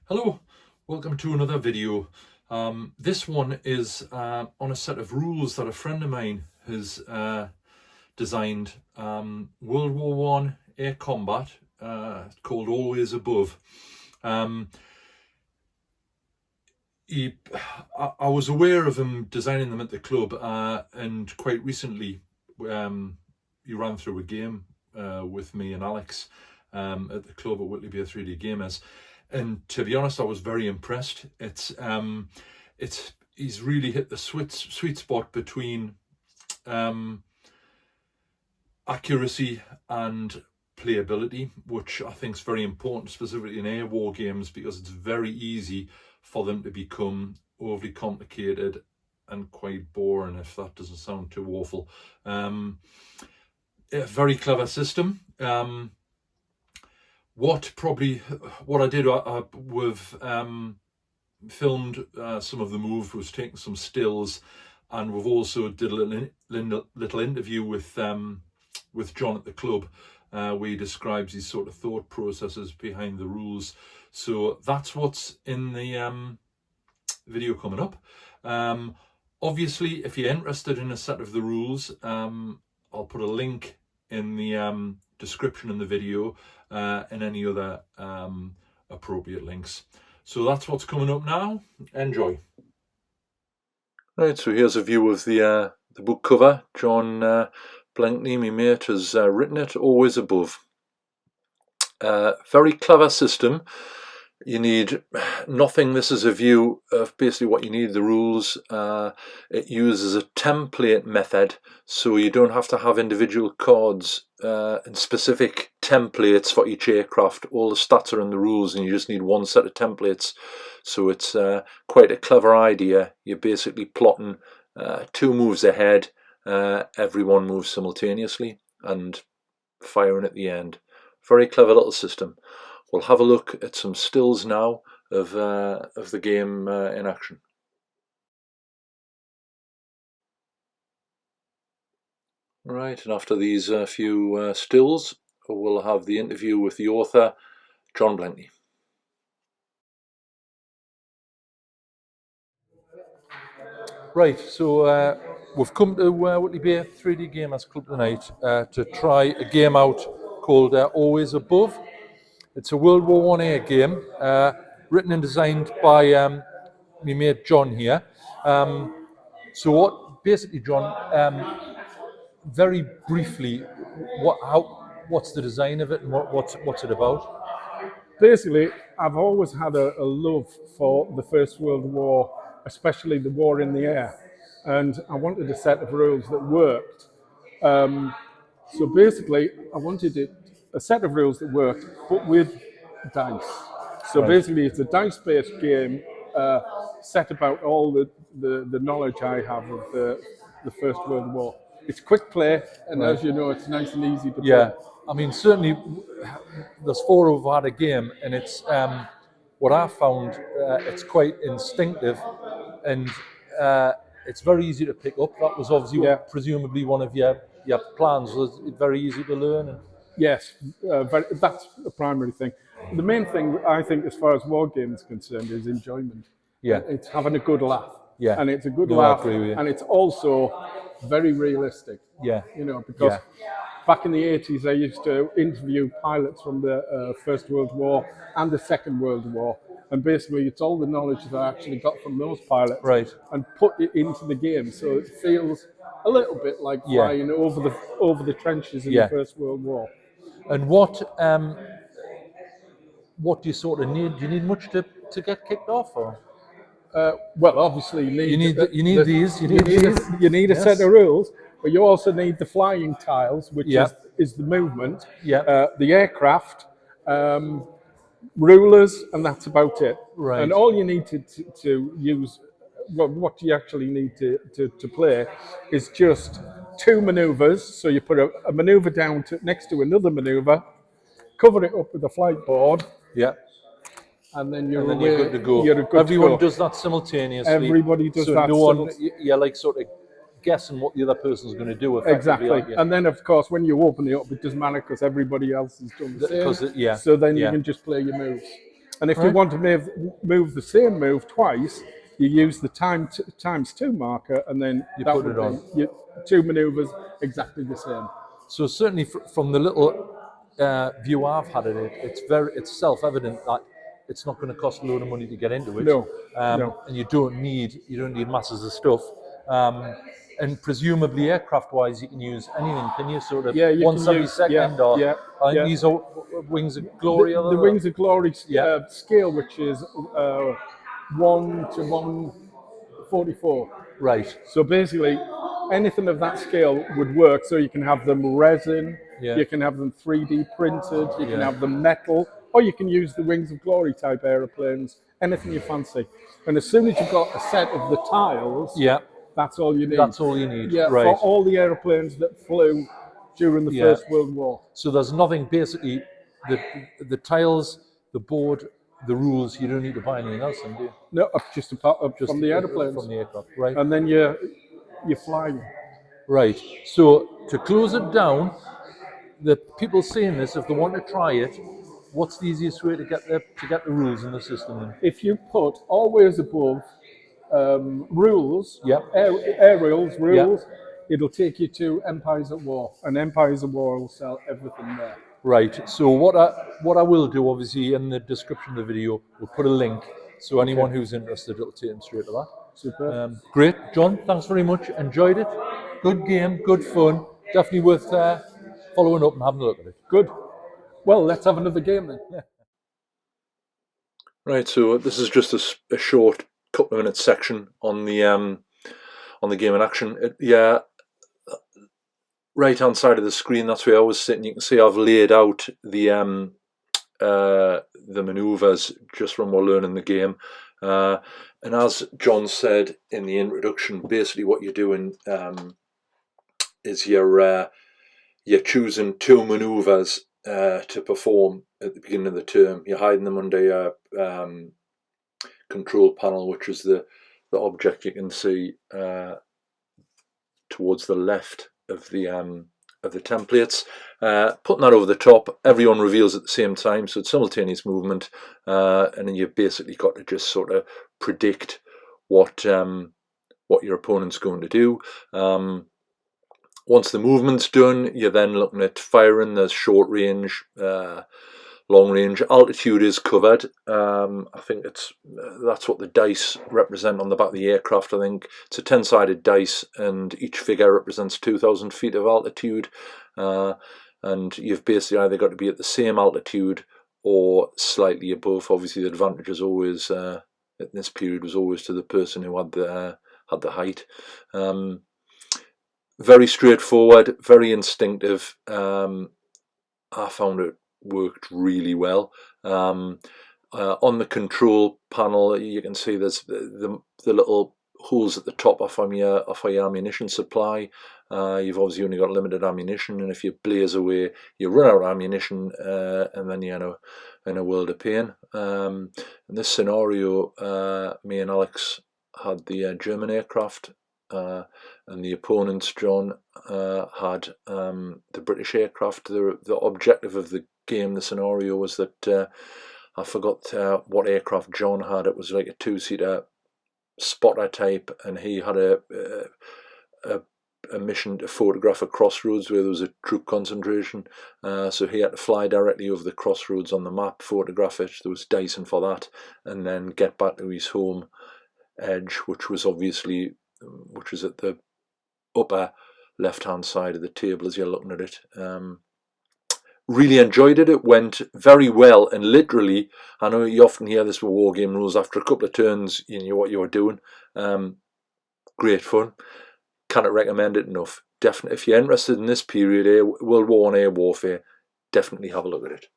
Hello, welcome to another video. This one is on a set of rules that a friend of mine has designed. World War One Air Combat, called Always Above. I was aware of him designing them at the club, and quite recently he ran through a game with me and Alex at the club at Whitley Beer 3D Gamers. And to be honest, I was very impressed. He's really hit the sweet spot between accuracy and playability, which I think is very important, specifically in air war games, because it's very easy for them to become overly complicated and quite boring, if that doesn't sound too awful. A very clever system. What I did, we've filmed some of the moves, was taking some stills, and we've also did a little interview with John at the club, where he describes his sort of thought processes behind the rules. So that's what's in the video coming up. Obviously, if you're interested in a set of the rules, I'll put a link in the description in the video, and any other appropriate links. So that's what's coming up now. Enjoy. Right, so here's a view of the book cover. John Blenkey, my mate, has written it, Always Above. Very clever system. You need nothing. This is a view of basically what you need, the rules. It uses a template method, so you don't have to have individual cards and specific templates for each aircraft. All the stats are in the rules, and you just need one set of templates. So it's quite a clever idea. You're basically plotting 2 moves ahead, everyone moves simultaneously, and firing at the end. Very clever little system. We'll have a look at some stills now of the game in action. Right, and after these few stills, we'll have the interview with the author, John Blenkey. Right, so we've come to Whitley Beer 3D Gamers Club tonight to try a game out called Always Above. It's a World War One air game, written and designed by my mate John here. So what, basically, John, very briefly, what's the design of it, and what's it about? Basically, I've always had a love for the First World War, especially the war in the air, and I wanted a set of rules that worked. So basically, I wanted a set of rules that worked, but with dice. So basically, it's a dice-based game set about all the knowledge I have of the First World War. It's quick play, and as you know, it's nice and easy to play. Yeah, I mean, certainly there's 4 who've had a game, and it's what I found, it's quite instinctive, and it's very easy to pick up. That was obviously presumably one of your plans, was very easy to learn. Yes, that's the primary thing. The main thing, I think, as far as war games is concerned, is enjoyment. Yeah. It's having a good laugh. Yeah. And it's a good laugh, I agree with you. and it's also very realistic. Yeah. You know, because back in the 80s, I used to interview pilots from the First World War and the Second World War. And basically, it's all the knowledge that I actually got from those pilots and put it into the game. So it feels a little bit like flying over the trenches in the First World War. And what do you sort of need? Do you need much to get kicked off? Or? Well, obviously, you need a set of rules, but you also need the flying tiles, which is the movement, the aircraft, rulers, and that's about it. Right. And all you need to use, well, what you actually need to play is just 2 maneuvers. So you put a maneuver down next to another maneuver, cover it up with a flight board. Yeah. And then you're good to go. Everyone does that simultaneously. Everybody does that. No one, you're like sort of guessing what the other person's going to do. Exactly. And then, of course, when you open it up, it doesn't matter because everybody else has done the same. So then you can just play your moves. And if you want to move the same move twice, you use the ×2 marker, and then You that put would it on. be your 2 maneuvers exactly the same. So certainly from the little view I've had of it, it's self-evident that it's not going to cost a load of money to get into it. No, no. And you don't need masses of stuff. And presumably aircraft-wise, you can use anything, can you? Sort of Yeah, you once can every use, second, or I think yeah. these are Wings of Glory. The Wings of Glory Yeah. scale, which is 1 to 144. Right. So basically, anything of that scale would work. So you can have them resin, Yeah. you can have them 3D printed, you can Yeah. have them metal, or you can use the Wings of Glory type aeroplanes, anything you fancy. And as soon as you've got a set of the tiles, Yeah. that's all you need. That's all you need. Yeah, Right. for all the airplanes that flew during the First World War. So there's nothing, basically, the tiles, the board, the rules, you don't need to buy anything else, then, do you? No, just from the airplanes. From the aircraft, right. And then you're flying. Right. So to close it down, the people seeing this, if they want to try it, what's the easiest way to get the rules in the system in? If you put always above rules, Yep. aerials rules, Yep. it'll take you to Empires at War, and Empires at War will sell everything there. Right. So what I will do, obviously, in the description of the video, we'll put a link, so anyone who's interested, it'll take them straight to that. Super. Great, John. Thanks very much. Enjoyed it. Good game, good fun. Definitely worth following up and having a look at it. Good. Well, let's have another game then. Yeah. Right. So this is just a short couple of minutes section on the game in action. Right hand side of the screen, that's where I was sitting. You can see I've laid out the maneuvers just from we're learning the game. And as John said in the introduction, basically what you're doing is you're choosing 2 maneuvers to perform at the beginning of the term. You're hiding them under your control panel, which is the object you can see towards the left of the templates. Putting that over the top, everyone reveals at the same time, so it's simultaneous movement, and then you've basically got to just sort of predict what your opponent's going to do. Once the movement's done, you're then looking at firing. There's short range, long range. Altitude is covered. I think that's what the dice represent on the back of the aircraft. I think it's a 10-sided dice, and each figure represents 2,000 feet of altitude. And you've basically either got to be at the same altitude or slightly above. Obviously, the advantage is always at this period was always to the person who had the height. Very straightforward, very instinctive. I found it worked really well. On the control panel, you can see there's the little holes at the top off your ammunition supply. You've obviously only got limited ammunition, and if you blaze away, you run out of ammunition, and then you're in a world of pain. In this scenario, me and Alex had the German aircraft, and the opponents, John, had the British aircraft. The objective of the game, the scenario, was that I forgot what aircraft John had. It was like a 2-seater spotter type, and he had a mission to photograph a crossroads where there was a troop concentration. So he had to fly directly over the crossroads on the map, photograph it. There was dicing for that, and then get back to his home edge, which was at the upper left-hand side of the table as you're looking at it. Really enjoyed it. It went very well, and literally, I know you often hear this with war game rules, after a couple of turns you knew what you were doing. Great fun. Cannot recommend it enough. Definitely, if you're interested in this period, World War I air warfare, definitely have a look at it.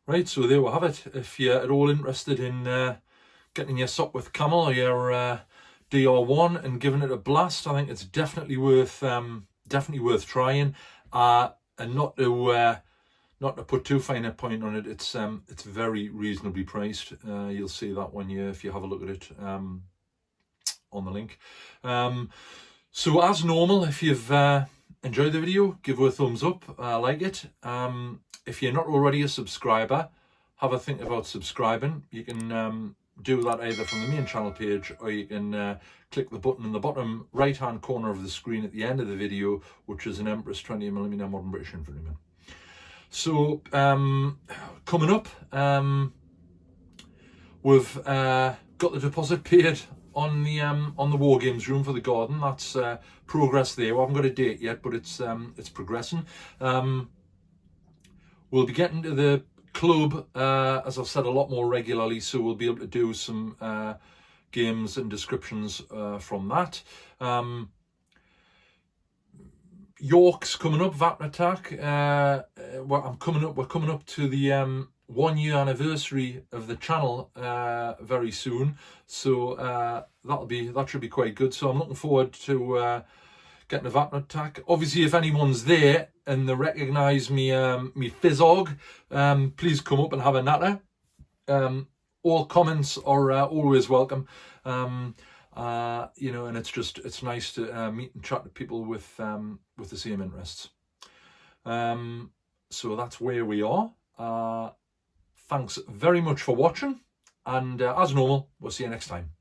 Right, so there we have it. If you're at all interested in getting your Sopwith Camel or your DR1 and giving it a blast, I think it's definitely worth trying. And not to put too fine a point on it, it's very reasonably priced. You'll see that if you have a look at it on the link. So as normal, if you've enjoy the video, give her a thumbs up, like it. If you're not already a subscriber, have a think about subscribing. You can do that either from the main channel page, or you can click the button in the bottom right hand corner of the screen at the end of the video, which is an Empress 20mm modern British infantryman. So coming up, we've got the deposit paid on the Wargames room for the garden. That's progress there. We haven't got a date yet, but it's progressing. We'll be getting to the club, as I've said, a lot more regularly, so we'll be able to do some games and descriptions from that. York's coming up, Vat Attack. We're coming up to the 1 year anniversary of the channel very soon, so that should be quite good. So I'm looking forward to getting a Vat Attack. Obviously, if anyone's there and they recognise me Fizzog, please come up and have a natter. All comments are always welcome. You know, and it's nice to meet and chat to people with the same interests. So that's where we are. Thanks very much for watching, and as normal, we'll see you next time.